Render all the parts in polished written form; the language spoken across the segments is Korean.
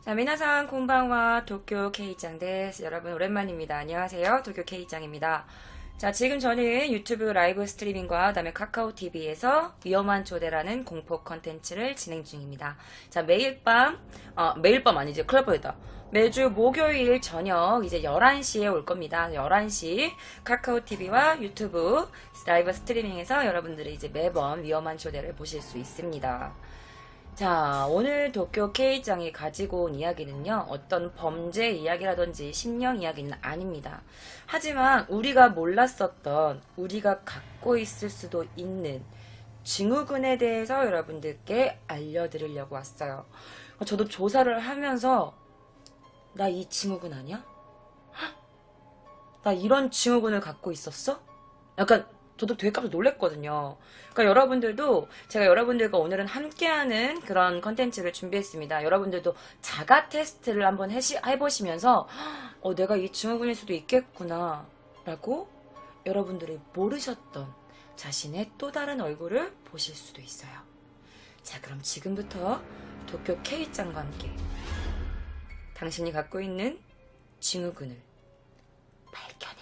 자, 미나상 곤방와 도쿄 K짱 데스. 여러분 오랜만입니다. 안녕하세요. 도쿄 K짱입니다. 자, 지금 저는 유튜브 라이브 스트리밍과 그다음에 카카오 TV에서 위험한 초대라는 공포 컨텐츠를 진행 중입니다. 자, 매일 밤 아니지, 큰일 날 뻔했다. 매주 목요일 저녁 이제 11시에 올 겁니다. 11시 카카오 TV와 유튜브 라이브 스트리밍에서 여러분들이 이제 매번 위험한 초대를 보실 수 있습니다. 자, 오늘 도쿄 K짱이 가지고 온 이야기는요, 어떤 범죄 이야기라든지 심령 이야기는 아닙니다. 하지만 우리가 몰랐었던, 우리가 갖고 있을 수도 있는 증후군에 대해서 여러분들께 알려드리려고 왔어요. 저도 조사를 하면서 나 이 증후군 아니야? 헉? 나 이런 증후군을 갖고 있었어? 약간 저도 되게 깜짝 놀랐거든요. 그러니까 여러분들도, 제가 여러분들과 오늘은 함께하는 그런 컨텐츠를 준비했습니다. 여러분들도 자가 테스트를 한번 해보시면서 내가 이 증후군일 수도 있겠구나 라고 여러분들이 모르셨던 자신의 또 다른 얼굴을 보실 수도 있어요. 자, 그럼 지금부터 도쿄 K짱과 함께 당신이 갖고 있는 증후군을 발견해.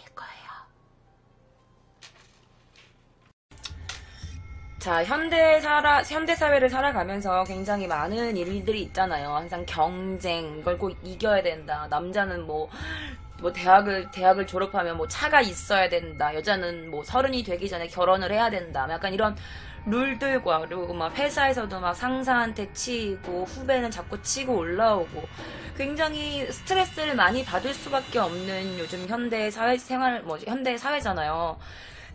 자, 현대 사회를 살아가면서 굉장히 많은 일들이 있잖아요. 항상 경쟁, 이걸 꼭 이겨야 된다. 남자는 뭐 대학을 졸업하면 뭐 차가 있어야 된다. 여자는 뭐 30이 되기 전에 결혼을 해야 된다. 약간 이런 룰들과, 그리고 막 회사에서도 막 상사한테 치이고, 후배는 자꾸 치고 올라오고, 굉장히 스트레스를 많이 받을 수밖에 없는 요즘 현대 사회잖아요.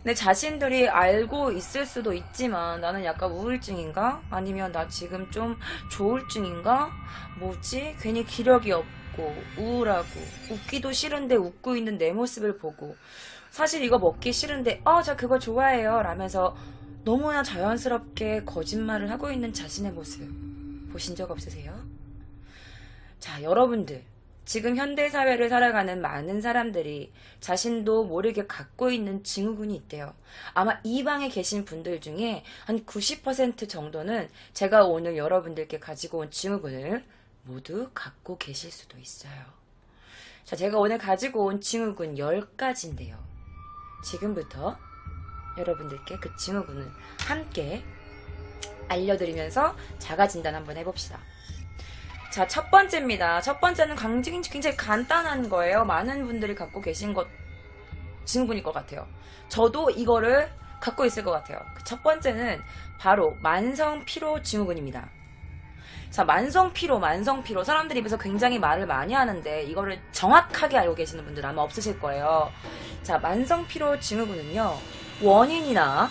내 자신들이 알고 있을 수도 있지만 나는 약간 우울증인가? 아니면 나 지금 좀 조울증인가? 뭐지? 괜히 기력이 없고 우울하고 웃기도 싫은데 웃고 있는 내 모습을 보고 사실 이거 먹기 싫은데 저 그거 좋아해요 라면서 너무나 자연스럽게 거짓말을 하고 있는 자신의 모습 보신 적 없으세요? 자, 여러분들 지금 현대사회를 살아가는 많은 사람들이 자신도 모르게 갖고 있는 증후군이 있대요. 아마 이 방에 계신 분들 중에 한 90% 정도는 제가 오늘 여러분들께 가지고 온 증후군을 모두 갖고 계실 수도 있어요. 자, 제가 오늘 가지고 온 증후군 10가지인데요. 지금부터 여러분들께 그 증후군을 함께 알려드리면서 자가진단 한번 해봅시다. 자, 첫 번째입니다. 첫 번째는 굉장히 간단한 거예요. 많은 분들이 갖고 계신 증후군일 것 같아요. 저도 이거를 갖고 있을 것 같아요. 첫 번째는 바로 만성피로 증후군입니다. 자, 만성피로. 사람들이 입에서 굉장히 말을 많이 하는데 이거를 정확하게 알고 계시는 분들 아마 없으실 거예요. 자, 만성피로 증후군은요, 원인이나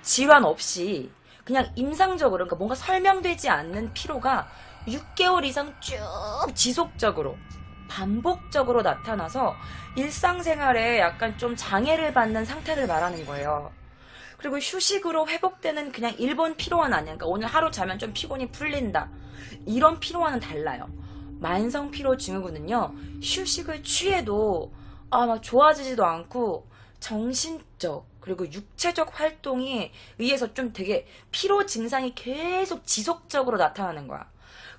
질환 없이 그냥 임상적으로, 그러니까 뭔가 설명되지 않는 피로가 6개월 이상 쭉 지속적으로 반복적으로 나타나서 일상생활에 약간 좀 장애를 받는 상태를 말하는 거예요. 그리고 휴식으로 회복되는 그냥 일본 피로와는 아니야. 그러니까 오늘 하루 자면 좀 피곤이 풀린다, 이런 피로와는 달라요. 만성 피로 증후군은요, 휴식을 취해도 막 좋아지지도 않고 정신적 그리고 육체적 활동에 의해서 좀 되게 피로 증상이 계속 지속적으로 나타나는 거야.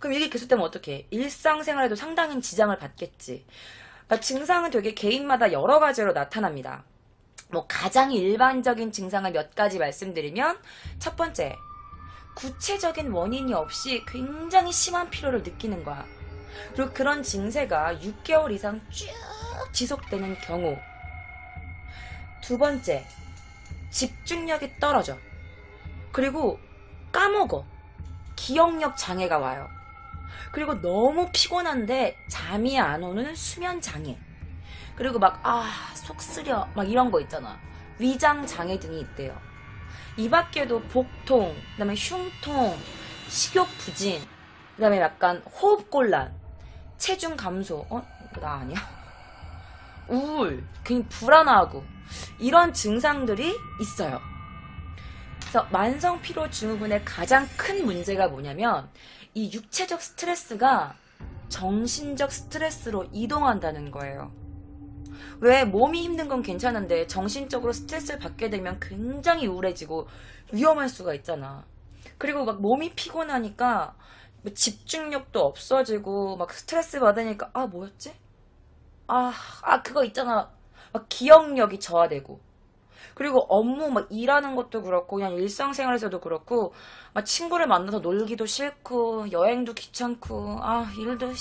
그럼 이게 계속되면 어떡해? 일상생활에도 상당한 지장을 받겠지. 그러니까 증상은 되게 개인마다 여러 가지로 나타납니다. 뭐 가장 일반적인 증상을 몇 가지 말씀드리면, 첫 번째, 구체적인 원인이 없이 굉장히 심한 피로를 느끼는 거야. 그리고 그런 증세가 6개월 이상 쭉 지속되는 경우. 두 번째, 집중력이 떨어져. 그리고 까먹어. 기억력 장애가 와요. 그리고 너무 피곤한데 잠이 안 오는 수면 장애. 그리고 속 쓰려 이런 거 있잖아. 위장 장애 등이 있대요. 이 밖에도 복통, 그다음에 흉통, 식욕 부진, 그다음에 약간 호흡곤란, 체중 감소. 나 아니야? 우울, 괜히 불안하고 이런 증상들이 있어요. 그래서 만성 피로 증후군의 가장 큰 문제가 뭐냐면 이 육체적 스트레스가 정신적 스트레스로 이동한다는 거예요. 왜 몸이 힘든 건 괜찮은데 정신적으로 스트레스를 받게 되면 굉장히 우울해지고 위험할 수가 있잖아. 그리고 막 몸이 피곤하니까 뭐 집중력도 없어지고 막 스트레스 받으니까 뭐였지? 그거 있잖아. 막 기억력이 저하되고. 그리고 업무 막 일하는 것도 그렇고 그냥 일상생활에서도 그렇고 막 친구를 만나서 놀기도 싫고 여행도 귀찮고 일도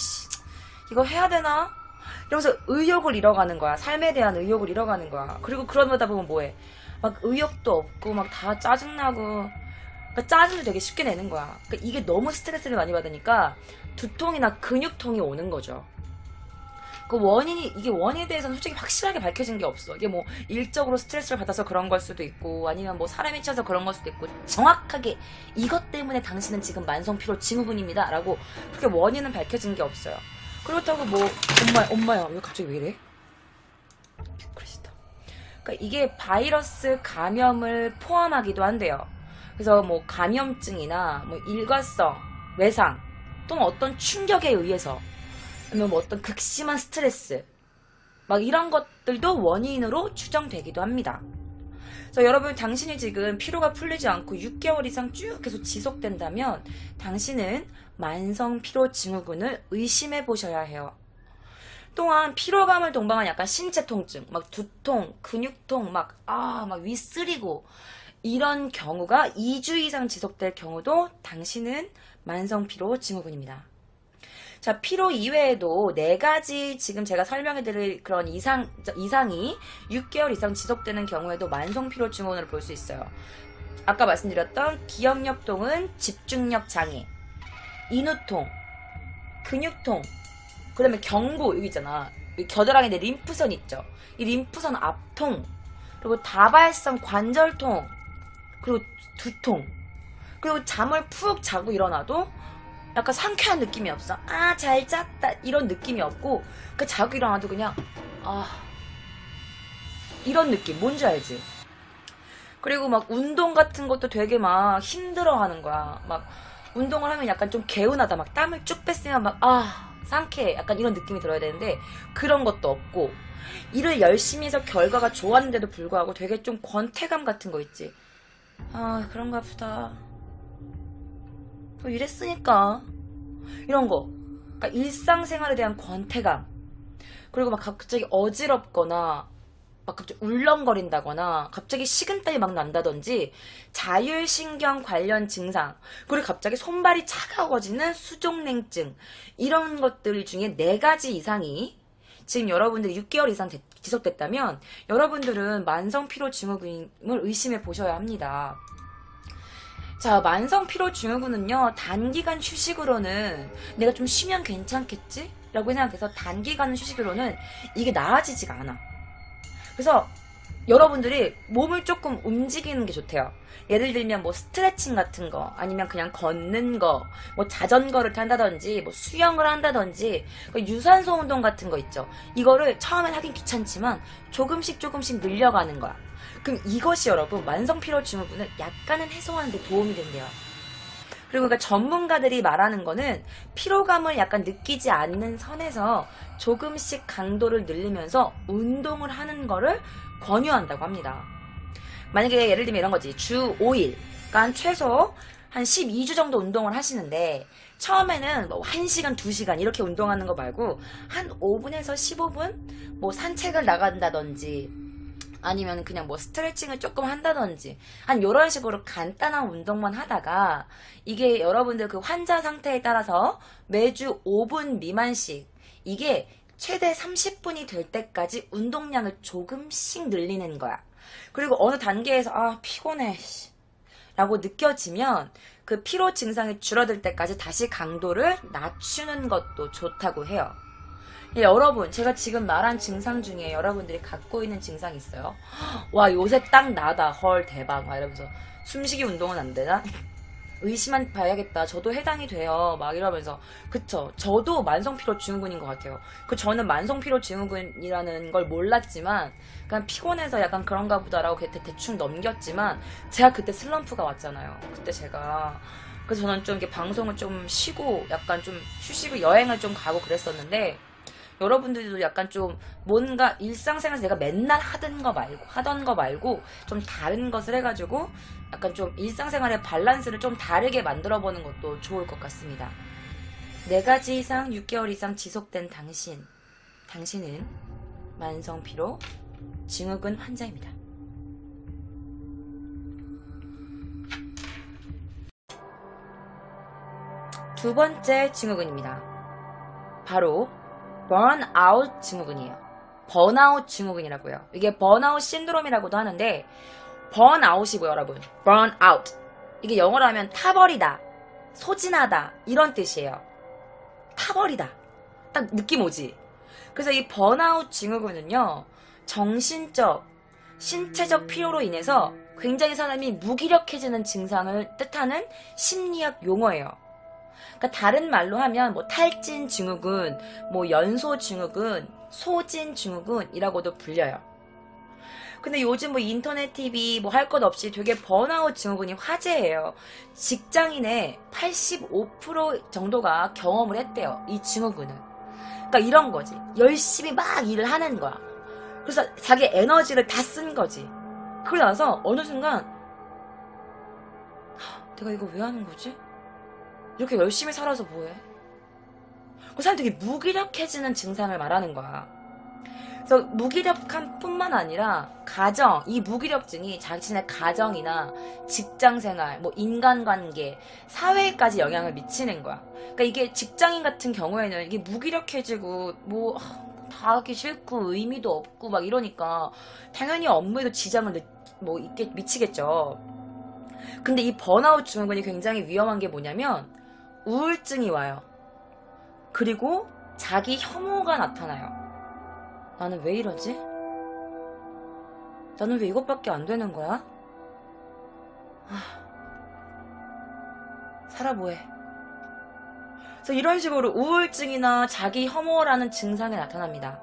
이거 해야 되나? 이러면서 의욕을 잃어가는 거야. 삶에 대한 의욕을 잃어가는 거야. 그리고 그러다 보면 뭐해? 막 의욕도 없고 막 다 짜증나고 그러니까 짜증도 되게 쉽게 내는 거야. 그러니까 이게 너무 스트레스를 많이 받으니까 두통이나 근육통이 오는 거죠. 그 이게 원인에 대해서는 솔직히 확실하게 밝혀진 게 없어. 이게 뭐 일적으로 스트레스를 받아서 그런 걸 수도 있고 아니면 뭐 사람이 쳐서 그런 걸 수도 있고 정확하게 이것 때문에 당신은 지금 만성피로 증후군입니다 라고 그렇게 원인은 밝혀진 게 없어요. 그렇다고 뭐 엄마야 왜 갑자기 왜 이래? 그러시다. 그러니까 이게 바이러스 감염을 포함하기도 한대요. 그래서 뭐 감염증이나 뭐 일과성 외상 또는 어떤 충격에 의해서 아니면 뭐 어떤 극심한 스트레스 막 이런 것들도 원인으로 추정되기도 합니다. 그래서 여러분 당신이 지금 피로가 풀리지 않고 6개월 이상 쭉 계속 지속된다면 당신은 만성 피로 증후군을 의심해 보셔야 해요. 또한 피로감을 동반한 약간 신체 통증, 막 두통, 근육통, 막 위 쓰리고 이런 경우가 2주 이상 지속될 경우도 당신은 만성 피로 증후군입니다. 자, 피로 이외에도 4가지 지금 제가 설명해드릴 그런 이상이 6개월 이상 지속되는 경우에도 만성 피로 증후군을 볼 수 있어요. 아까 말씀드렸던 기억력통은 집중력 장애, 인후통, 근육통, 그 다음에 경부 여기 있잖아. 겨드랑이에 림프선 있죠. 이 림프선 압통, 그리고 다발성 관절통, 그리고 두통, 그리고 잠을 푹 자고 일어나도 약간 상쾌한 느낌이 없어. 잘 잤다 이런 느낌이 없고 자고 일어나도 그냥 이런 느낌 뭔지 알지? 그리고 막 운동 같은 것도 되게 막 힘들어하는 거야. 막 운동을 하면 약간 좀 개운하다. 막 땀을 쭉 뺐으면 막 상쾌해. 약간 이런 느낌이 들어야 되는데 그런 것도 없고 일을 열심히 해서 결과가 좋았는데도 불구하고 되게 좀 권태감 같은 거 있지. 그런가 보다. 이랬으니까 이런 거. 그러니까 일상생활에 대한 권태감. 그리고 막 갑자기 어지럽거나 막 갑자기 울렁거린다거나 갑자기 식은땀이 막 난다든지 자율신경 관련 증상, 그리고 갑자기 손발이 차가워지는 수족냉증, 이런 것들 중에 4가지 이상이 지금 여러분들이 6개월 이상 지속됐다면 여러분들은 만성피로 증후군을 의심해 보셔야 합니다. 자, 만성피로 증후군은요, 단기간 휴식으로는 내가 좀 쉬면 괜찮겠지? 라고 생각해서 단기간 휴식으로는 이게 나아지지가 않아. 그래서 여러분들이 몸을 조금 움직이는 게 좋대요. 예를 들면 뭐 스트레칭 같은 거, 아니면 그냥 걷는 거, 뭐 자전거를 탄다든지, 뭐 수영을 한다든지, 유산소 운동 같은 거 있죠. 이거를 처음엔 하긴 귀찮지만 조금씩 늘려가는 거야. 그럼 이것이 여러분 만성피로 증후군을 약간은 해소하는 데 도움이 된대요. 그리고 그러니까 전문가들이 말하는 거는 피로감을 약간 느끼지 않는 선에서 조금씩 강도를 늘리면서 운동을 하는 거를 권유한다고 합니다. 만약에 예를 들면 이런 거지. 주 5일, 그러니까 최소 한 12주 정도 운동을 하시는데 처음에는 뭐 1시간, 2시간 이렇게 운동하는 거 말고 한 5분에서 15분 뭐 산책을 나간다든지 아니면 그냥 뭐 스트레칭을 조금 한다든지 한 요런 식으로 간단한 운동만 하다가 이게 여러분들 그 환자 상태에 따라서 매주 5분 미만씩 이게 최대 30분이 될 때까지 운동량을 조금씩 늘리는 거야. 그리고 어느 단계에서 피곤해 라고 느껴지면 그 피로 증상이 줄어들 때까지 다시 강도를 낮추는 것도 좋다고 해요. 여러분, 제가 지금 말한 증상 중에 여러분들이 갖고 있는 증상이 있어요? 와, 요새 딱 나다. 헐, 대박. 막 이러면서 숨쉬기 운동은 안 되나? 의심한 봐야겠다. 저도 해당이 돼요. 막 이러면서. 그쵸. 저도 만성피로 증후군인 것 같아요. 저는 만성피로 증후군이라는 걸 몰랐지만, 그냥 피곤해서 약간 그런가 보다라고 대충 넘겼지만, 제가 그때 슬럼프가 왔잖아요. 그때 제가. 그래서 저는 좀 이렇게 방송을 좀 쉬고, 약간 좀 휴식을 여행을 좀 가고 그랬었는데, 여러분들도 약간 좀 뭔가 일상생활에서 내가 맨날 하던 거 말고 좀 다른 것을 해가지고 약간 좀 일상생활의 밸런스를 좀 다르게 만들어 보는 것도 좋을 것 같습니다. 4가지 이상 6개월 이상 지속된 당신은 만성피로 증후군 환자입니다. 두 번째 증후군입니다. 바로 번아웃 증후군이에요. 번아웃 증후군이라고요. 이게 번아웃 신드롬이라고도 하는데, 번아웃이고요, 여러분. 번아웃. 이게 영어로 하면 타버리다, 소진하다 이런 뜻이에요. 타버리다. 딱 느낌 오지? 그래서 이 번아웃 증후군은요, 정신적, 신체적 피로로 인해서 굉장히 사람이 무기력해지는 증상을 뜻하는 심리학 용어예요. 그러니까 다른 말로 하면 뭐 탈진 증후군, 뭐 연소 증후군, 소진 증후군이라고도 불려요. 근데 요즘 뭐 인터넷 TV 뭐 할 것 없이 되게 번아웃 증후군이 화제예요. 직장인의 85% 정도가 경험을 했대요. 이 증후군은. 그러니까 이런 거지. 열심히 막 일을 하는 거야. 그래서 자기 에너지를 다 쓴 거지. 그러고 나서 어느 순간 내가 이거 왜 하는 거지? 이렇게 열심히 살아서 뭐해? 그 사람이 되게 무기력해지는 증상을 말하는 거야. 그래서 무기력함 뿐만 아니라 이 무기력증이 자신의 가정이나 직장생활, 뭐 인간관계, 사회에까지 영향을 미치는 거야. 그러니까 이게 직장인 같은 경우에는 이게 무기력해지고 뭐 다 하기 싫고 의미도 없고 막 이러니까 당연히 업무에도 지장을 미치겠죠. 근데 이 번아웃 증후군이 굉장히 위험한 게 뭐냐면 우울증이 와요. 그리고 자기 혐오가 나타나요. 나는 왜 이러지? 나는 왜 이것밖에 안 되는 거야? 살아 뭐해? 그래서 이런 식으로 우울증이나 자기 혐오라는 증상이 나타납니다.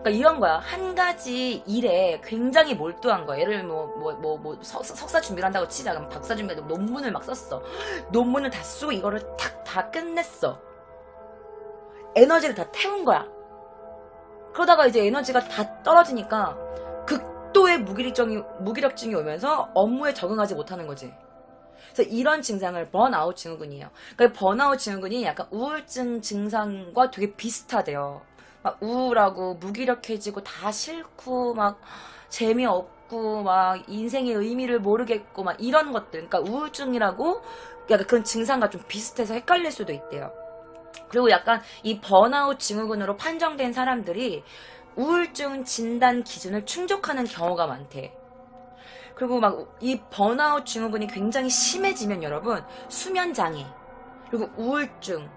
그러니까 이런 거야. 한 가지 일에 굉장히 몰두한 거야. 예를 들면 석사 준비를 한다고 치자. 그럼 박사 준비해도 논문을 막 썼어. 논문을 다 쓰고 이거를 다 끝냈어. 에너지를 다 태운 거야. 그러다가 이제 에너지가 다 떨어지니까 극도의 무기력증이 오면서 업무에 적응하지 못하는 거지. 그래서 이런 증상을 번아웃 증후군이에요. 그러니까 번아웃 증후군이 약간 우울증 증상과 되게 비슷하대요. 막 우울하고 무기력해지고 다 싫고 막 재미없고 막 인생의 의미를 모르겠고 막 이런 것들. 그러니까 우울증이라고 약간 그런 증상과 좀 비슷해서 헷갈릴 수도 있대요. 그리고 약간 이 번아웃 증후군으로 판정된 사람들이 우울증 진단 기준을 충족하는 경우가 많대. 그리고 막 이 번아웃 증후군이 굉장히 심해지면 여러분 수면장애, 그리고 우울증,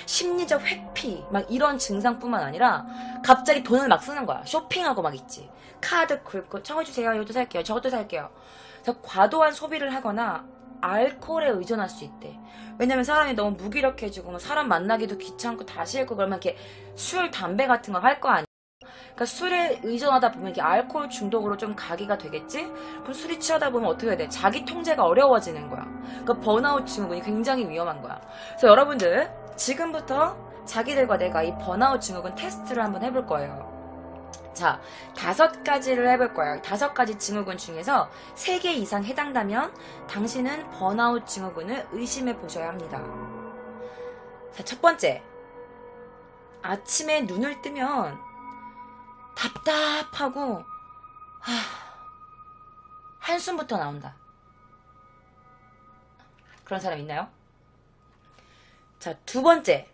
심리적 회피 막 이런 증상뿐만 아니라 갑자기 돈을 막 쓰는 거야. 쇼핑하고 막 있지. 카드 긁고 청해주세요. 이것도 살게요. 저것도 살게요. 그래서 과도한 소비를 하거나 알코올에 의존할 수 있대. 왜냐면 사람이 너무 무기력해지고 사람 만나기도 귀찮고 다 싫고 그러면 이렇게 술, 담배 같은 거 할 거 아니야. 그러니까 술에 의존하다 보면 이게 알코올 중독으로 좀 가기가 되겠지? 그럼 술이 취하다 보면 어떻게 해야 돼? 자기 통제가 어려워지는 거야. 그러니까 번아웃 증후군이 굉장히 위험한 거야. 그래서 여러분들 지금부터 자기들과 내가 이 번아웃 증후군 테스트를 한번 해볼 거예요. 자, 5가지를 해볼 거예요. 5가지 증후군 중에서 3개 이상 해당되면 당신은 번아웃 증후군을 의심해 보셔야 합니다. 자, 첫 번째. 아침에 눈을 뜨면 답답하고 한숨부터 나온다. 그런 사람 있나요? 자, 2번째.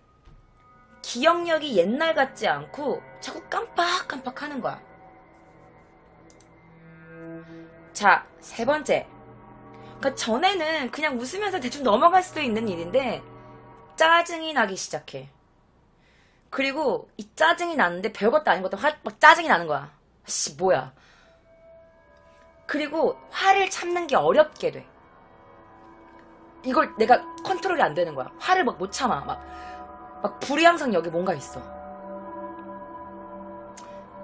기억력이 옛날 같지 않고 자꾸 깜빡깜빡 하는 거야. 자, 3번째. 그러니까 전에는 그냥 웃으면서 대충 넘어갈 수도 있는 일인데 짜증이 나기 시작해. 그리고 이 짜증이 나는데 별것도 아닌 것도 막 짜증이 나는 거야. 씨, 뭐야. 그리고 화를 참는 게 어렵게 돼. 이걸 내가 컨트롤이 안 되는 거야. 화를 막 못 참아. 막 불이 항상 여기 뭔가 있어.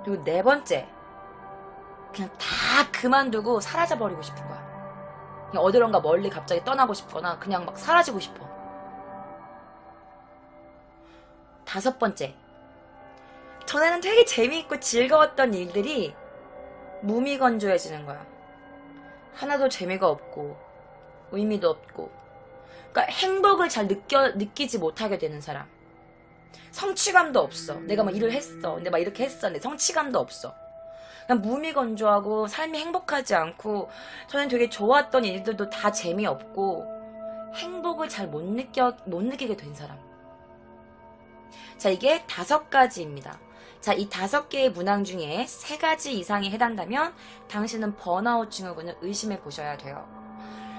그리고 네 번째, 그냥 다 그만두고 사라져버리고 싶은 거야. 그냥 어디론가 멀리 갑자기 떠나고 싶거나 그냥 막 사라지고 싶어. 다섯 번째, 전에는 되게 재미있고 즐거웠던 일들이 무미건조해지는 거야. 하나도 재미가 없고 의미도 없고, 그러니까 행복을 잘 느끼지 못하게 되는 사람. 성취감도 없어. 내가 막 일을 했어. 근데 막 이렇게 했었는데 성취감도 없어. 그냥 무미건조하고 삶이 행복하지 않고, 저는 되게 좋았던 일들도 다 재미없고 행복을 잘 못 느끼게 된 사람. 자, 이게 5가지입니다. 자, 이 5개의 문항 중에 3가지 이상이 해당되면 당신은 번아웃 증후군을 의심해 보셔야 돼요.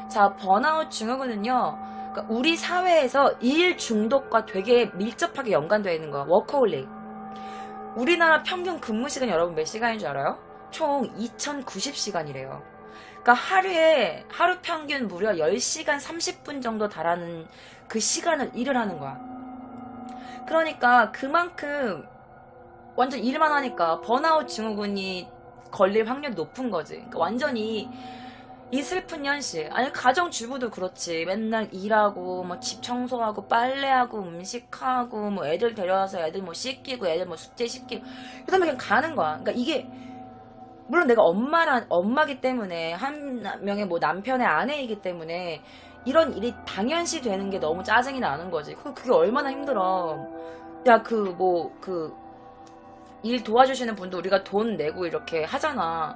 자, 번아웃 증후군은요, 그러니까 우리 사회에서 일 중독과 되게 밀접하게 연관되어 있는 거야. 워커홀릭. 우리나라 평균 근무 시간이 여러분 몇 시간인 줄 알아요? 총 2090시간이래요. 그러니까 하루 평균 무려 10시간 30분 정도 달하는 그 시간을 일을 하는 거야. 그러니까 그만큼 완전 일만 하니까 번아웃 증후군이 걸릴 확률이 높은 거지. 그러니까 완전히 이 슬픈 현실. 아니, 가정주부도 그렇지. 맨날 일하고 뭐 집 청소하고 빨래하고 음식하고 뭐 애들 데려와서 애들 뭐 씻기고 애들 뭐 숙제 시키고 그다음에 그냥 가는 거야. 그러니까 이게 물론 내가 엄마기 때문에, 한 명의 뭐 남편의 아내이기 때문에 이런 일이 당연시 되는 게 너무 짜증이 나는 거지. 그게 얼마나 힘들어. 야, 일 도와주시는 분도 우리가 돈 내고 이렇게 하잖아.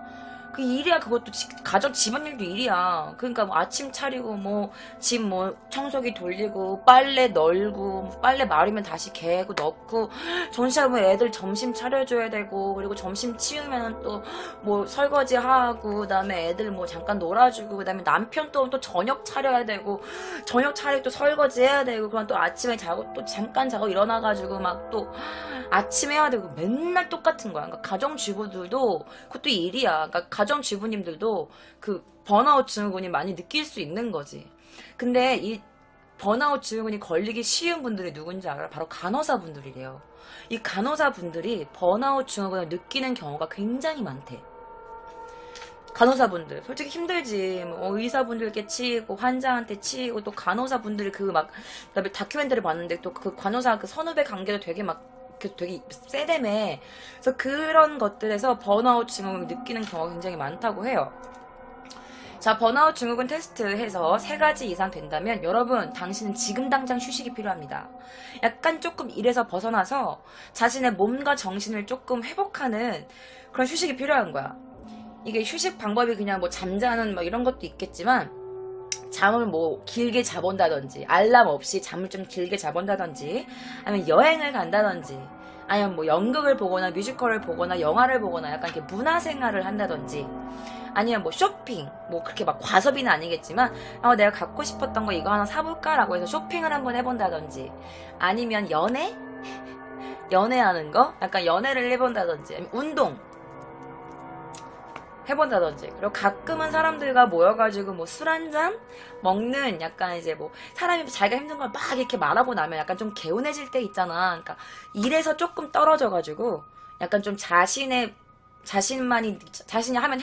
그 일이야. 그것도 가족 집안일도 일이야. 그러니까 뭐 아침 차리고 뭐 집 뭐 청소기 돌리고 빨래 널고 빨래 마르면 다시 개고 넣고, 점심하면 애들 점심 차려줘야 되고, 그리고 점심 치우면은 또 뭐 설거지 하고, 그다음에 애들 뭐 잠깐 놀아주고, 그다음에 남편 또 저녁 차려야 되고, 저녁 차리고 또 설거지 해야 되고, 그럼 또 아침에 자고 또 잠깐 자고 일어나가지고 막 또 아침 해야 되고, 맨날 똑같은 거야. 그러니까 가정주부들도 그것도 일이야. 그러니까 가정주부님들도 그 번아웃 증후군이 많이 느낄 수 있는 거지. 근데 이 번아웃 증후군이 걸리기 쉬운 분들이 누군지 알아요? 바로 간호사분들이래요. 이 간호사분들이 번아웃 증후군을 느끼는 경우가 굉장히 많대. 간호사분들 솔직히 힘들지. 뭐 의사분들께 치이고 환자한테 치이고, 또 간호사분들이 그다음에 다큐멘터리 봤는데 또 그 간호사 그 선후배 관계도 되게 세대매. 그래서 그런 것들에서 번아웃 증후군을 느끼는 경우가 굉장히 많다고 해요. 자, 번아웃 증후군 테스트해서 3가지 이상 된다면 여러분, 당신은 지금 당장 휴식이 필요합니다. 약간 조금 일에서 벗어나서 자신의 몸과 정신을 조금 회복하는 그런 휴식이 필요한 거야. 이게 휴식 방법이 그냥 뭐 잠자는 뭐 이런 것도 있겠지만, 잠을 뭐 길게 자본다든지, 알람 없이 잠을 좀 길게 자본다든지, 아니면 여행을 간다든지, 아니면 뭐 연극을 보거나 뮤지컬을 보거나 영화를 보거나 약간 이렇게 문화생활을 한다든지, 아니면 뭐 쇼핑, 뭐 그렇게 막 과소비는 아니겠지만 내가 갖고 싶었던 거 이거 하나 사볼까? 라고 해서 쇼핑을 한번 해본다든지, 아니면 연애하는 거? 약간 연애를 해본다든지, 아니면 운동 해본다든지, 그리고 가끔은 사람들과 모여가지고 뭐 술 한잔 먹는, 약간 이제 뭐 사람이 자기가 힘든 걸 막 이렇게 말하고 나면 약간 좀 개운해질 때 있잖아. 그러니까 일에서 조금 떨어져가지고 약간 좀 자신이 하면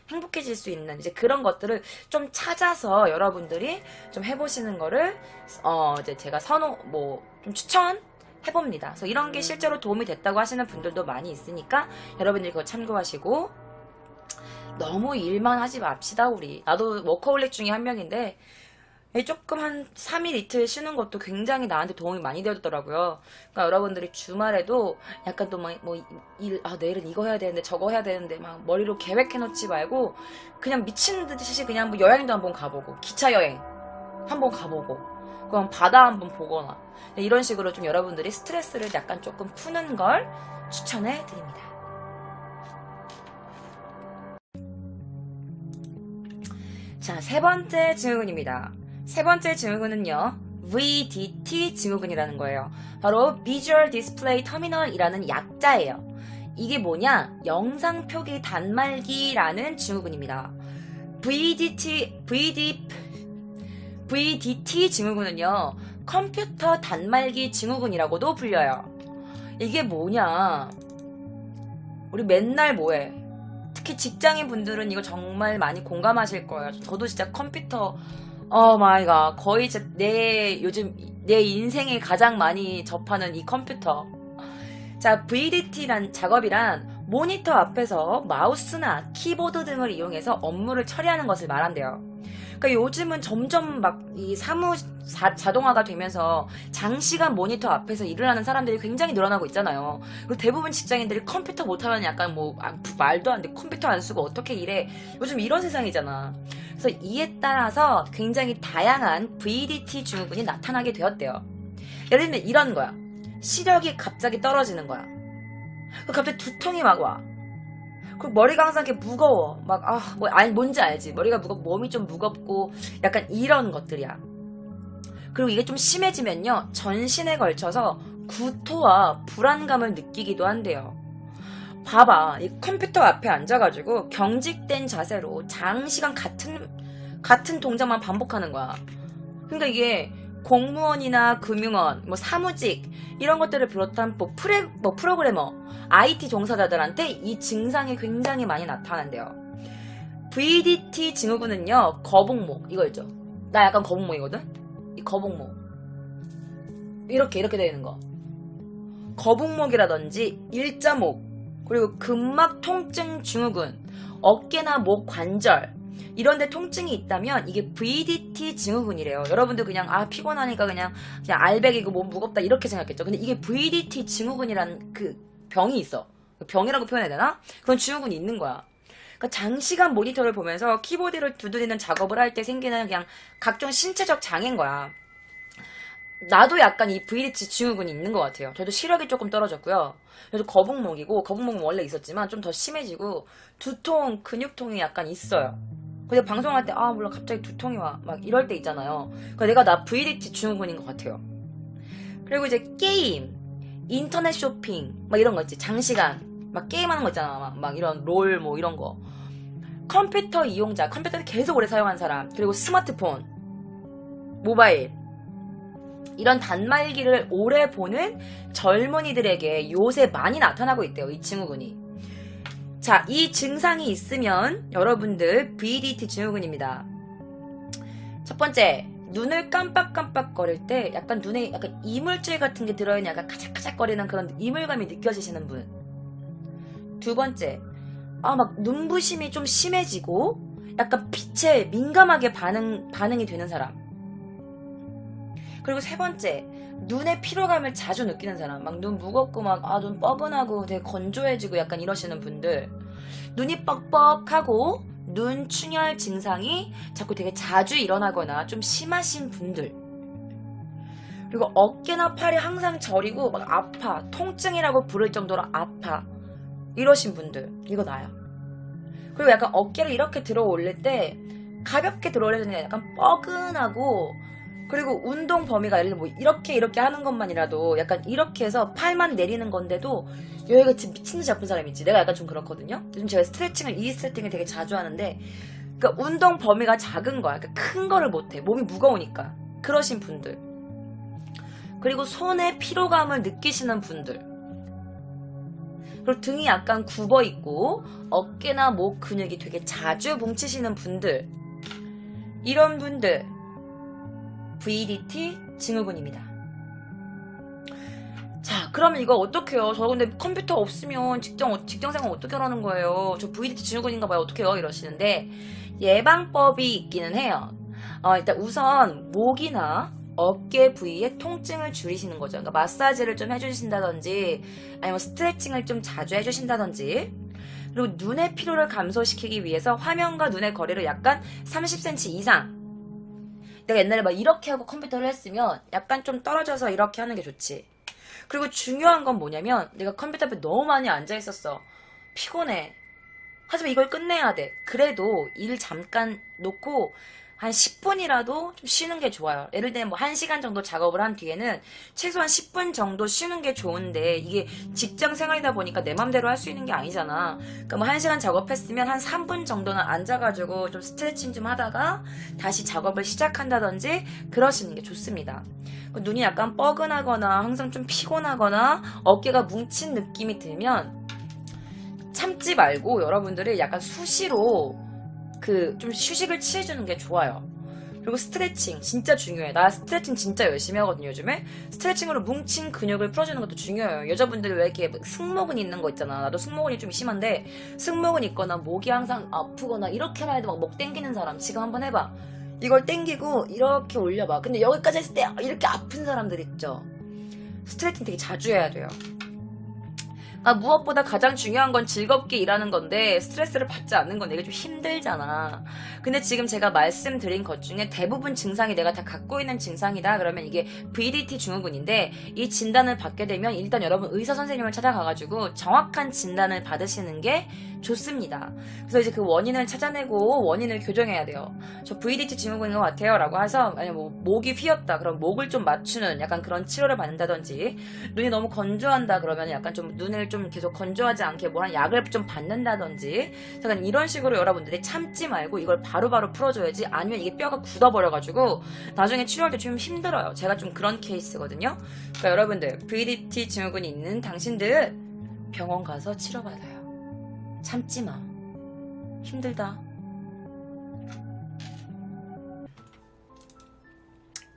행복해질 수 있는 이제 그런 것들을 좀 찾아서 여러분들이 좀 해보시는 거를 이제 제가 좀 추천해봅니다. 그래서 이런 게 실제로 도움이 됐다고 하시는 분들도 많이 있으니까 여러분들이 그거 참고하시고, 너무 일만 하지 맙시다. 나도 워커홀릭 중에 한 명인데 조금 한 3일 이틀 쉬는 것도 굉장히 나한테 도움이 많이 되었더라고요. 그러니까 여러분들이 주말에도 약간 또 내일은 이거 해야 되는데 저거 해야 되는데 막 머리로 계획해 놓지 말고, 그냥 미친 듯이 그냥 뭐 여행도 한번 가보고, 기차 여행 한번 가보고, 그럼 바다 한번 보거나, 이런 식으로 좀 여러분들이 스트레스를 약간 조금 푸는 걸 추천해 드립니다. 자, 3번째 증후군입니다. 3번째 증후군은요, VDT 증후군이라는 거예요. 바로 Visual Display Terminal이라는 약자예요. 이게 뭐냐? 영상 표기 단말기라는 증후군입니다. VDT 증후군은요, 컴퓨터 단말기 증후군이라고도 불려요. 이게 뭐냐? 우리 맨날 뭐해? 특히 직장인 분들은 이거 정말 많이 공감하실 거예요. 저도 진짜 컴퓨터, 마이 갓, 거의 진짜 요즘 내 인생에 가장 많이 접하는 이 컴퓨터. 자, VDT란 작업이란 모니터 앞에서 마우스나 키보드 등을 이용해서 업무를 처리하는 것을 말한대요. 그러니까 요즘은 점점 막 이 자동화가 되면서 장시간 모니터 앞에서 일을 하는 사람들이 굉장히 늘어나고 있잖아요. 그리고 대부분 직장인들이 컴퓨터 못하면 약간 뭐 말도 안 돼. 컴퓨터 안 쓰고 어떻게 일해. 요즘 이런 세상이잖아. 그래서 이에 따라서 굉장히 다양한 VDT 증후군이 나타나게 되었대요. 예를 들면 이런 거야. 시력이 갑자기 떨어지는 거야. 갑자기 두통이 막 와. 그리고 머리가 항상 이렇게 무거워. 뭔지 알지? 머리가 무겁고 몸이 좀 무겁고 약간 이런 것들이야. 그리고 이게 좀 심해지면요, 전신에 걸쳐서 구토와 불안감을 느끼기도 한대요. 봐봐, 이 컴퓨터 앞에 앉아가지고 경직된 자세로 장시간 같은 동작만 반복하는 거야. 그러니까 이게 공무원이나 금융원, 사무직 이런 것들을 비롯한 프로그래머, IT 종사자들한테 이 증상이 굉장히 많이 나타난대요. VDT 증후군은요, 거북목 이거 있죠? 나 약간 거북목이거든? 이 거북목 이렇게 되는 거, 거북목이라든지 일자목, 그리고 근막 통증 증후군, 어깨나 목 관절 이런데 통증이 있다면 이게 VDT 증후군이래요. 여러분들 그냥 피곤하니까 그냥 알배기고 몸 무겁다 이렇게 생각했죠. 근데 이게 VDT 증후군이라는 그 병이 있어. 병이라고 표현해야 되나? 그런 증후군이 있는 거야. 그러니까 장시간 모니터를 보면서 키보드를 두드리는 작업을 할 때 생기는 그냥 각종 신체적 장애인 거야. 나도 약간 이 VDT 증후군이 있는 것 같아요. 저도 시력이 조금 떨어졌고요. 그래서 거북목은 원래 있었지만 좀 더 심해지고 두통, 근육통이 약간 있어요. 근데 방송할 때 몰라 갑자기 두통이 와 막 이럴 때 있잖아요. 그러니까 나 VDT 증후군인 것 같아요. 그리고 이제 게임, 인터넷 쇼핑 막 이런 거 있지. 장시간 막 게임하는 거 있잖아. 막 이런 롤 이런 거. 컴퓨터 이용자, 컴퓨터를 계속 오래 사용한 사람, 그리고 스마트폰, 모바일 이런 단말기를 오래 보는 젊은이들에게 요새 많이 나타나고 있대요, 이 증후군이. 자, 이 증상이 있으면 여러분들 VDT 증후군입니다. 첫 번째, 눈을 깜빡깜빡거릴 때 약간 눈에 약간 이물질 같은 게 들어있는 약간 카작카작거리는 그런 이물감이 느껴지시는 분. 두 번째, 막 눈부심이 좀 심해지고 약간 빛에 민감하게 반응이 되는 사람. 그리고 세 번째, 눈의 피로감을 자주 느끼는 사람. 막 눈 무겁고 눈 뻐근하고 되게 건조해지고 약간 이러시는 분들. 눈이 뻑뻑하고 눈 충혈 증상이 자꾸 되게 자주 일어나거나 좀 심하신 분들. 그리고 어깨나 팔이 항상 저리고 막 아파, 통증이라고 부를 정도로 아파 이러신 분들. 이거 나야. 그리고 약간 어깨를 이렇게 들어 올릴 때 가볍게 들어 올릴 때 약간 뻐근하고, 그리고 운동 범위가 예를 들면 이렇게 하는 것만이라도 약간 이렇게 해서 팔만 내리는 건데도 여기가 진짜 미친듯이 아픈 사람이 있지. 내가 약간 좀 그렇거든요. 요즘 제가 이 스트레칭을 되게 자주 하는데, 그러니까 운동 범위가 작은 거야. 그러니까 큰 거를 못해. 몸이 무거우니까. 그러신 분들. 그리고 손에 피로감을 느끼시는 분들. 그리고 등이 약간 굽어 있고 어깨나 목 근육이 되게 자주 뭉치시는 분들. 이런 분들 VDT 증후군입니다. 자, 그러면 이거 어떡해요? 저 근데 컴퓨터 없으면 직장생활 어떻게 하라는 거예요? 저 VDT 증후군인가 봐요. 어떡해요? 이러시는데 예방법이 있기는 해요. 일단 우선 목이나 어깨 부위의 통증을 줄이시는 거죠. 그러니까 마사지를 좀 해주신다든지 아니면 스트레칭을 좀 자주 해주신다든지, 그리고 눈의 피로를 감소시키기 위해서 화면과 눈의 거리를 약간 30cm 이상, 내가 옛날에 막 이렇게 하고 컴퓨터를 했으면 약간 좀 떨어져서 이렇게 하는 게 좋지. 그리고 중요한 건 뭐냐면 내가 컴퓨터 앞에 너무 많이 앉아있었어. 피곤해. 하지만 이걸 끝내야 돼. 그래도 일 잠깐 놓고 한 10분이라도 좀 쉬는 게 좋아요. 예를 들면 뭐 1시간 정도 작업을 한 뒤에는 최소한 10분 정도 쉬는 게 좋은데 이게 직장 생활이다 보니까 내 맘대로 할 수 있는 게 아니잖아. 그러니까 뭐 1시간 작업했으면 한 3분 정도는 앉아가지고 좀 스트레칭 좀 하다가 다시 작업을 시작한다든지 그러시는 게 좋습니다. 눈이 약간 뻐근하거나 항상 좀 피곤하거나 어깨가 뭉친 느낌이 들면 참지 말고 여러분들이 약간 수시로 좀 휴식을 취해주는 게 좋아요. 그리고 스트레칭 진짜 중요해. 나 스트레칭 진짜 열심히 하거든요, 요즘에. 스트레칭으로 뭉친 근육을 풀어주는 것도 중요해요. 여자분들 왜 이렇게 승모근 있는 거 있잖아. 나도 승모근이 좀 심한데 승모근 있거나 목이 항상 아프거나 이렇게만 해도 막 목 땡기는 사람 지금 한번 해봐. 이걸 땡기고 이렇게 올려봐. 근데 여기까지 했을 때 이렇게 아픈 사람들 있죠. 스트레칭 되게 자주 해야 돼요. 무엇보다 가장 중요한 건 즐겁게 일하는 건데 스트레스를 받지 않는 건데 이게 좀 힘들잖아. 근데 지금 제가 말씀드린 것 중에 대부분 증상이 내가 다 갖고 있는 증상이다 그러면 이게 VDT 증후군인데 이 진단을 받게 되면 일단 여러분 의사 선생님을 찾아가가지고 정확한 진단을 받으시는 게 좋습니다. 그래서 이제 그 원인을 찾아내고 원인을 교정해야 돼요. 저 VDT 증후군인 것 같아요 라고 해서 아니 뭐 목이 휘었다 그럼 목을 좀 맞추는 약간 그런 치료를 받는다든지 눈이 너무 건조한다 그러면 약간 좀 눈을 좀 계속 건조하지 않게 뭐 한 약을 좀 받는다든지 약간 이런 식으로 여러분들이 참지 말고 이걸 바로바로 풀어줘야지. 아니면 이게 뼈가 굳어버려가지고 나중에 치료할 때 좀 힘들어요. 제가 좀 그런 케이스거든요. 그러니까 여러분들 VDT 증후군이 있는 당신들 병원 가서 치료받아요. 참지마. 힘들다.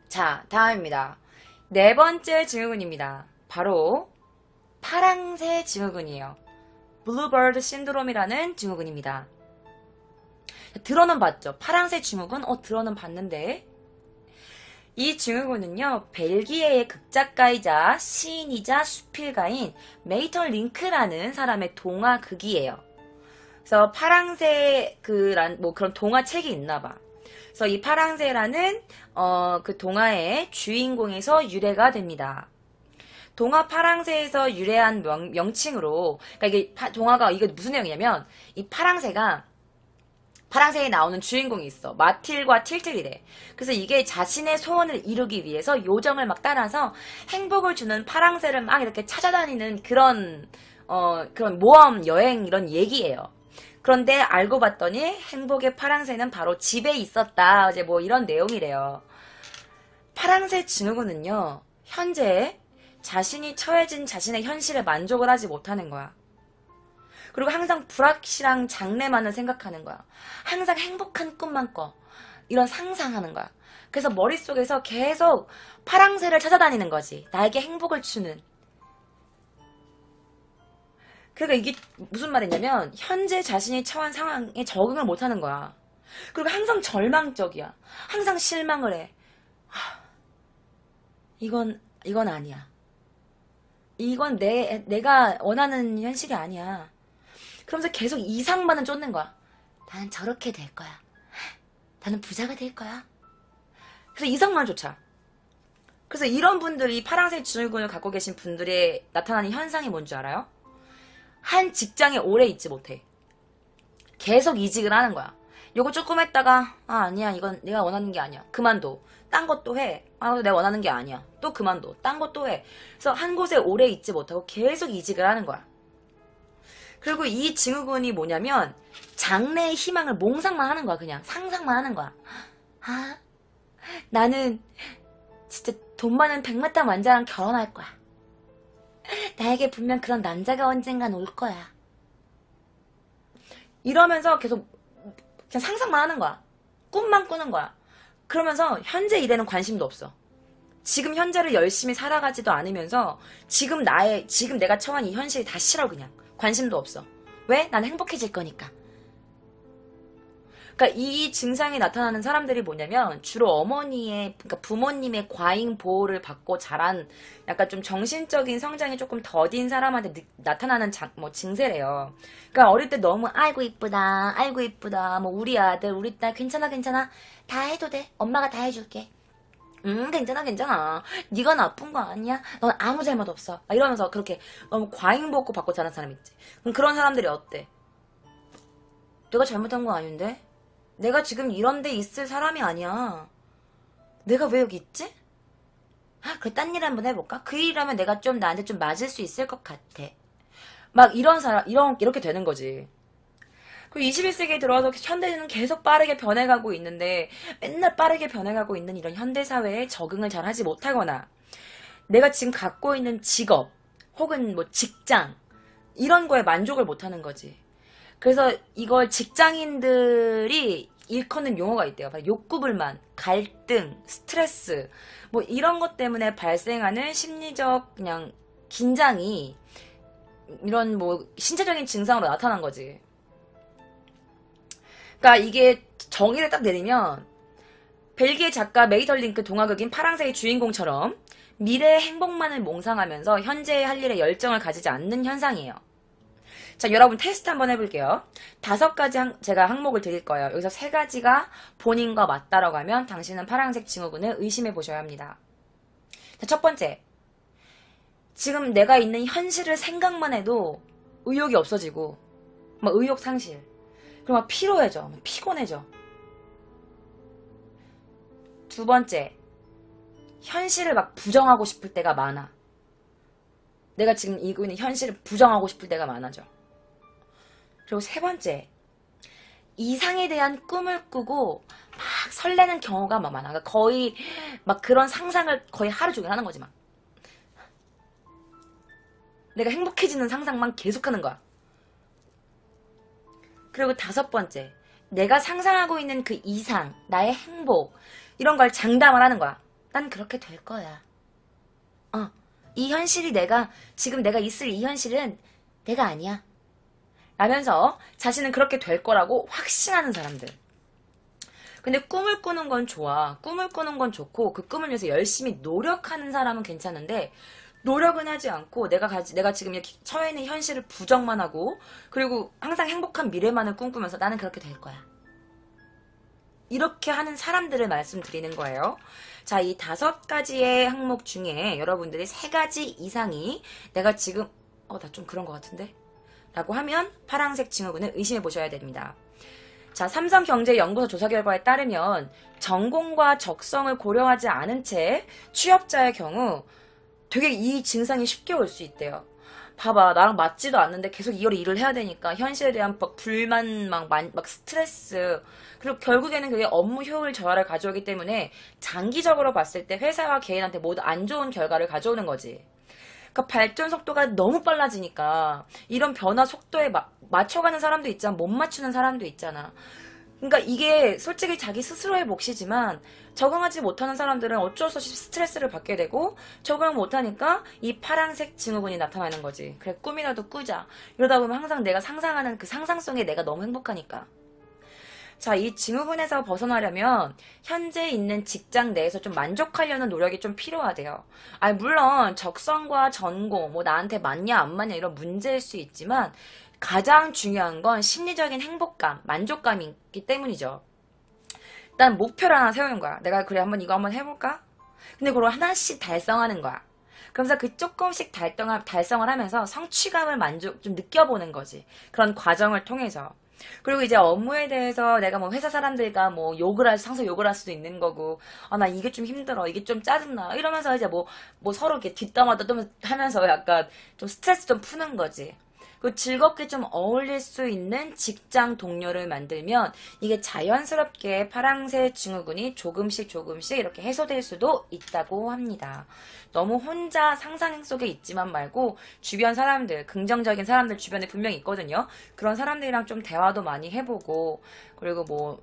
자, 다음입니다. 네 번째 증후군입니다. 바로 파랑새 증후군이에요. 블루버드 신드롬이라는 증후군입니다. 들어는 봤죠? 파랑새 증후군? 들어는 봤는데 이 증후군은요, 벨기에의 극작가이자 시인이자 수필가인 메이털 링크라는 사람의 동화극이에요. 그래서 파랑새 뭐 그런 동화책이 있나봐. 그래서 이 파랑새라는 그 동화의 주인공에서 유래가 됩니다. 동화 파랑새에서 유래한 명칭으로, 그러니까 이게 동화가 이게 무슨 내용이냐면 이 파랑새에 나오는 주인공이 있어. 마틸과 틸틀이래. 그래서 이게 자신의 소원을 이루기 위해서 요정을 막 따라서 행복을 주는 파랑새를 막 이렇게 찾아다니는 그런 모험 여행 이런 얘기예요. 그런데 알고 봤더니 행복의 파랑새는 바로 집에 있었다. 이제 뭐 이런 내용이래요. 파랑새 증후군은요, 현재 자신이 처해진 자신의 현실에 만족을 하지 못하는 거야. 그리고 항상 불확실한 장래만을 생각하는 거야. 항상 행복한 꿈만 꿔. 이런 상상하는 거야. 그래서 머릿속에서 계속 파랑새를 찾아다니는 거지. 나에게 행복을 주는. 그러니까 이게 무슨 말이냐면 현재 자신이 처한 상황에 적응을 못하는 거야. 그리고 항상 절망적이야. 항상 실망을 해. 이건 아니야. 이건 내가 원하는 현실이 아니야. 그러면서 계속 이상만은 쫓는 거야. 나는 저렇게 될 거야. 나는 부자가 될 거야. 그래서 이상만 쫓아. 그래서 이런 분들이 파랑새 증후군을 갖고 계신 분들의 나타나는 현상이 뭔지 알아요? 한 직장에 오래 있지 못해. 계속 이직을 하는 거야. 요거 조금 했다가 아니야 이건 내가 원하는 게 아니야. 그만둬. 딴 것도 해. 내가 원하는 게 아니야. 또 그만둬. 딴 것도 해. 그래서 한 곳에 오래 있지 못하고 계속 이직을 하는 거야. 그리고 이 증후군이 뭐냐면 장래의 희망을 몽상만 하는 거야. 그냥 상상만 하는 거야. 나는 진짜 돈 많은 백마탄 왕자랑 결혼할 거야. 나에게 분명 그런 남자가 언젠간 올 거야. 이러면서 계속 그냥 상상만 하는 거야. 꿈만 꾸는 거야. 그러면서 현재 일에는 관심도 없어. 지금 현재를 열심히 살아가지도 않으면서 지금 내가 처한 이 현실이 다 싫어. 그냥 관심도 없어. 왜? 난 행복해질 거니까. 그러니까 이 증상이 나타나는 사람들이 뭐냐면 주로 그러니까 부모님의 과잉 보호를 받고 자란 약간 좀 정신적인 성장이 조금 더딘 사람한테 나타나는 증세래요. 그러니까 어릴 때 너무 아이고 이쁘다, 아이고 이쁘다, 뭐 우리 아들, 우리 딸 괜찮아, 다 해도 돼. 엄마가 다 해줄게. 괜찮아. 네가 나쁜 거 아니야. 넌 아무 잘못 없어. 이러면서 그렇게 너무 과잉 보호 받고 자란 사람 있지. 그럼 그런 사람들이 어때? 내가 잘못한 거 아닌데? 내가 지금 이런 데 있을 사람이 아니야. 내가 왜 여기 있지? 아, 그래, 딴 일 한번 해볼까? 그 일하면 내가 좀 나한테 좀 맞을 수 있을 것 같아. 막 이런 사람, 이렇게 되는 거지. 그리고 21세기에 들어와서 현대는 계속 빠르게 변해가고 있는데, 맨날 빠르게 변해가고 있는 이런 현대사회에 적응을 잘 하지 못하거나, 내가 지금 갖고 있는 직업, 혹은 뭐 직장, 이런 거에 만족을 못하는 거지. 그래서 이걸 직장인들이 일컫는 용어가 있대요. 바로 욕구불만, 갈등, 스트레스, 뭐 이런 것 때문에 발생하는 심리적 그냥 긴장이 이런 뭐 신체적인 증상으로 나타난 거지. 그러니까 이게 정의를 딱 내리면 벨기에 작가 메이털링크 동화극인 파랑새의 주인공처럼 미래의 행복만을 몽상하면서 현재의 할 일에 열정을 가지지 않는 현상이에요. 자, 여러분 테스트 한번 해볼게요. 5가지 제가 항목을 드릴 거예요. 여기서 3가지가 본인과 맞다라고 하면 당신은 파란색 증후군을 의심해 보셔야 합니다. 자, 첫 번째. 지금 내가 있는 현실을 생각만 해도 의욕이 없어지고 막 의욕 상실. 그리고 막 피로해져. 막 피곤해져. 2번째. 현실을 막 부정하고 싶을 때가 많아. 내가 지금 이고 있는 현실을 부정하고 싶을 때가 많아져. 그리고 3번째, 이상에 대한 꿈을 꾸고 막 설레는 경우가 막 많아. 그러니까 거의 막 그런 상상을 거의 하루 종일 하는 거지 막. 내가 행복해지는 상상만 계속하는 거야. 그리고 5번째, 내가 상상하고 있는 그 이상, 나의 행복 이런 걸 장담을 하는 거야. 난 그렇게 될 거야. 이 현실이 지금 내가 있을 이 현실은 내가 아니야. 라면서 자신은 그렇게 될 거라고 확신하는 사람들. 근데 꿈을 꾸는 건 좋아. 꿈을 꾸는 건 좋고 그 꿈을 위해서 열심히 노력하는 사람은 괜찮은데 노력은 하지 않고 내가 지금 이렇게 처해 있는 현실을 부정만 하고 그리고 항상 행복한 미래만을 꿈꾸면서 나는 그렇게 될 거야. 이렇게 하는 사람들을 말씀드리는 거예요. 자, 이 5가지의 항목 중에 여러분들이 3가지 이상이 내가 지금 나 좀 그런 것 같은데? 라고 하면 파란색 증후군을 의심해 보셔야 됩니다. 자, 삼성경제연구소 조사 결과에 따르면 전공과 적성을 고려하지 않은 채 취업자의 경우 되게 이 증상이 쉽게 올 수 있대요. 봐봐, 나랑 맞지도 않는데 계속 이걸 일을 해야 되니까 현실에 대한 막 불만, 막 스트레스, 그리고 결국에는 그게 업무 효율 저하를 가져오기 때문에 장기적으로 봤을 때 회사와 개인한테 모두 안 좋은 결과를 가져오는 거지. 그러니까 발전 속도가 너무 빨라지니까 이런 변화 속도에 맞춰가는 사람도 있잖아. 못 맞추는 사람도 있잖아. 그러니까 이게 솔직히 자기 스스로의 몫이지만 적응하지 못하는 사람들은 어쩔 수 없이 스트레스를 받게 되고 적응을 못하니까 이 파란색 증후군이 나타나는 거지. 그래, 꿈이라도 꾸자. 이러다 보면 항상 내가 상상하는 그 상상성에 내가 너무 행복하니까. 자, 이 증후군에서 벗어나려면 현재 있는 직장 내에서 좀 만족하려는 노력이 좀 필요하대요. 아니, 물론 적성과 전공, 뭐 나한테 맞냐 안 맞냐 이런 문제일 수 있지만 가장 중요한 건 심리적인 행복감, 만족감이기 때문이죠. 일단 목표를 하나 세우는 거야. 내가 그래 이거 한번 해볼까? 근데 그걸 하나씩 달성하는 거야. 그러면서 그 조금씩 달성을 하면서 성취감을 좀 느껴보는 거지. 그런 과정을 통해서. 그리고 이제 업무에 대해서 내가 뭐 회사 사람들과 뭐 상사 욕을 할 수도 있는 거고, 나 이게 좀 힘들어, 이게 좀 짜증나, 이러면서 이제 뭐 서로 이렇게 뒷담화 하면서 약간 좀 스트레스 좀 푸는 거지. 그 즐겁게 좀 어울릴 수 있는 직장 동료를 만들면 이게 자연스럽게 파랑새 증후군이 조금씩 이렇게 해소될 수도 있다고 합니다. 너무 혼자 상상 속에 있지만 말고 주변 사람들, 긍정적인 사람들 주변에 분명히 있거든요. 그런 사람들이랑 좀 대화도 많이 해보고 그리고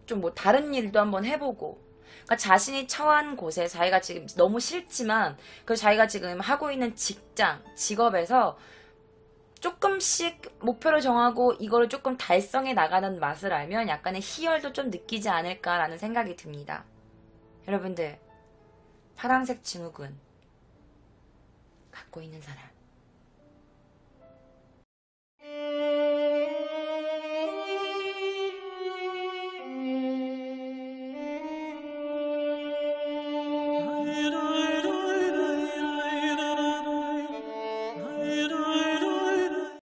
좀 다른 일도 한번 해보고 그러니까 자신이 처한 곳에 자기가 지금 너무 싫지만 그 자기가 지금 하고 있는 직업에서 조금씩 목표를 정하고 이거를 조금 달성해 나가는 맛을 알면 약간의 희열도 좀 느끼지 않을까라는 생각이 듭니다. 여러분들, 파란색 증후군 갖고 있는 사람